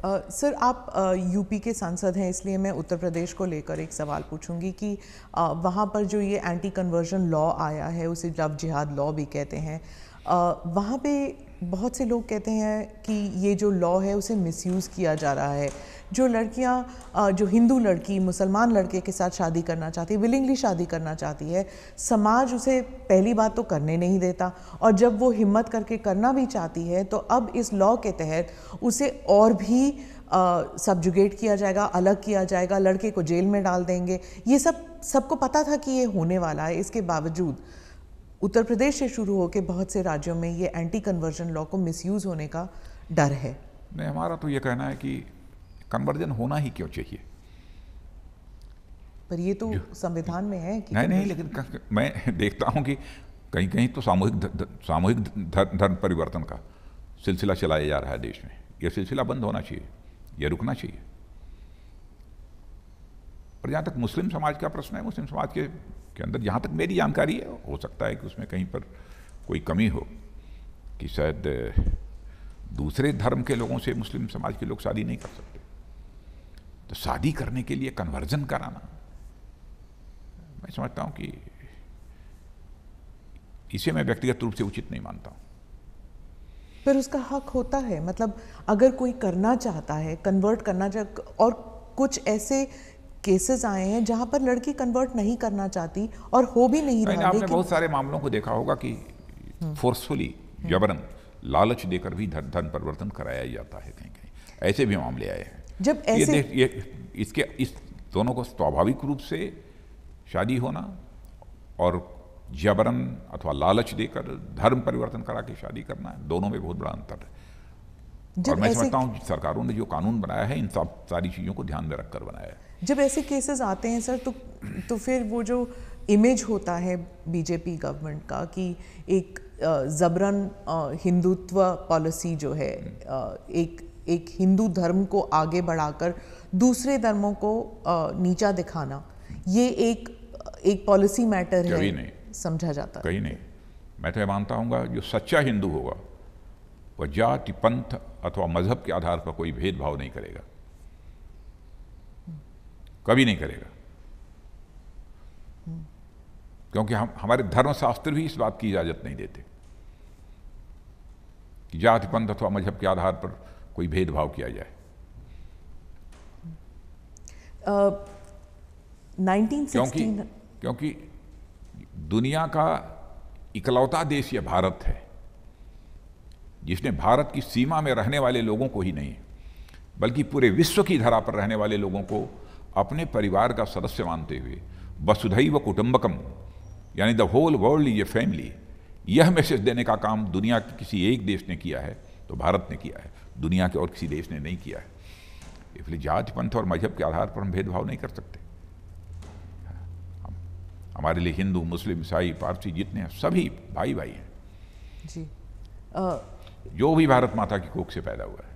Sir, आप UP के सांसद हैं, इसलिए मैं उत्तर प्रदेश को लेकर एक सवाल पूछूंगी कि वहाँ पर जो ये एंटी कन्वर्जन लॉ आया है, उसे लव जिहाद लॉ भी कहते हैं, वहाँ पे बहुत से लोग कहते हैं कि ये जो लॉ है उसे मिसयूज़ किया जा रहा है। जो लड़कियाँ जो हिंदू लड़की मुसलमान लड़के के साथ शादी करना चाहती है, विलिंगली शादी करना चाहती है, समाज उसे पहली बात तो करने नहीं देता, और जब वो हिम्मत करके करना भी चाहती है तो अब इस लॉ के तहत उसे और भी सब्जुगेट किया जाएगा, अलग किया जाएगा, लड़के को जेल में डाल देंगे। ये सबको पता था कि ये होने वाला है। इसके बावजूद उत्तर प्रदेश से शुरू होकर बहुत से राज्यों में ये एंटी कन्वर्जन लॉ को मिसयूज़ होने का डर है। नहीं, हमारा तो ये कहना है कि कन्वर्जन होना ही क्यों चाहिए। पर ये तो संविधान में है कि नहीं, लेकिन मैं देखता हूँ कि कहीं कहीं तो सामूहिक धर्म परिवर्तन का सिलसिला चलाया जा रहा है देश में। यह सिलसिला बंद होना चाहिए, यह रुकना चाहिए। और जहाँ तक मुस्लिम समाज का प्रश्न है, मुस्लिम समाज के अंदर जहाँ तक मेरी जानकारी है, हो सकता है कि उसमें कहीं पर कोई कमी हो कि शायद दूसरे धर्म के लोगों से मुस्लिम समाज के लोग शादी नहीं कर सकते। तो शादी करने के लिए कन्वर्जन कराना, मैं समझता हूँ कि इसे मैं व्यक्तिगत रूप से उचित नहीं मानता हूँ। पर उसका हक होता है, मतलब अगर कोई करना चाहता है, कन्वर्ट करना चाहता, और कुछ ऐसे केसेस आए हैं जहां पर लड़की कन्वर्ट नहीं करना चाहती और हो भी नहीं रहा। आपने बहुत सारे मामलों को देखा होगा कि फोर्सफुली, जबरन, लालच देकर भी धर्म परिवर्तन कराया जाता है। कहीं कहीं ऐसे भी मामले आए हैं। जब ऐसे इस दोनों को स्वाभाविक रूप से शादी होना और जबरन अथवा लालच देकर धर्म परिवर्तन करा के शादी करना है, दोनों में बहुत बड़ा अंतर है। और मैं समझता हूँ सरकारों ने जो कानून बनाया है, इन सारी चीज़ों को ध्यान में रखकर बनाया है। जब ऐसे केसेस आते हैं सर, तो फिर वो जो इमेज होता है बीजेपी गवर्नमेंट का कि एक जबरन हिंदुत्व पॉलिसी जो है, एक हिंदू धर्म को आगे बढ़ाकर दूसरे धर्मों को नीचा दिखाना, ये एक पॉलिसी मैटर है, नहीं समझा जाता। कहीं नहीं। मैं तो ये मानता हूँ जो सच्चा हिंदू होगा वह जाति, पंथ अथवा मजहब के आधार पर कोई भेदभाव नहीं करेगा, कभी नहीं करेगा। क्योंकि हमारे धर्मशास्त्र भी इस बात की इजाजत नहीं देते कि जाति, पंथ अथवा मजहब के आधार पर कोई भेदभाव किया जाए। 1916 क्योंकि दुनिया का इकलौता देश यह भारत है जिसने भारत की सीमा में रहने वाले लोगों को ही नहीं बल्कि पूरे विश्व की धरा पर रहने वाले लोगों को अपने परिवार का सदस्य मानते हुए वसुधैव कुटुंबकम, यानी the whole world is a family, यह मैसेज देने का काम दुनिया के किसी एक देश ने किया है तो भारत ने किया है, दुनिया के और किसी देश ने नहीं किया है। इसलिए जाति, पंथ और मजहब के आधार पर हम भेदभाव नहीं कर सकते। हमारे लिए हिंदू, मुस्लिम, ईसाई, पारसी जितने हैं सभी भाई भाई हैं जी। जो भी भारत माता की कोख से पैदा हुआ है।